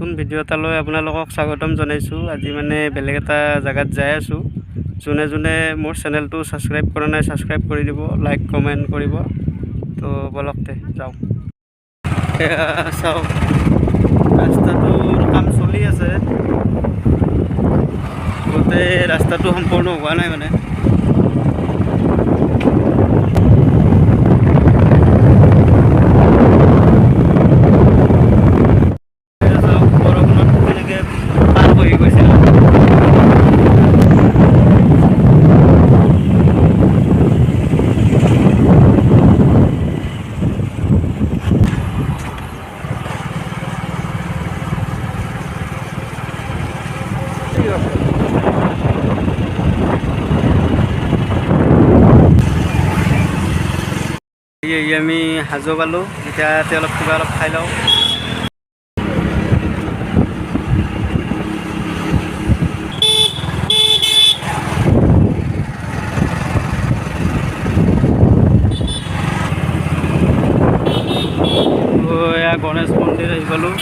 নতুন ভিডিঅ' এটালৈ আপোনালোকক স্বাগতম জনাইছোঁ। আজি মানে বেলেগ এটা জেগাত যাই আছোঁ। যোনে যোনে মোৰ চেনেলটো ছাবস্ক্ৰাইব কৰা নাই ছাবস্ক্ৰাইব কৰি দিব, লাইক কমেণ্ট কৰিব। তো বলকতে যাওঁ। চাওক, ৰাস্তাটোৰ কাম চলি আছে, গোটেই ৰাস্তাটো সম্পূৰ্ণ হোৱা নাই মানে। আমি হাজো পালোঁ, এতিয়া অলপ কিবা অলপ খাই লওঁ। এয়া গণেশ মন্দিৰ আহি পালোঁ।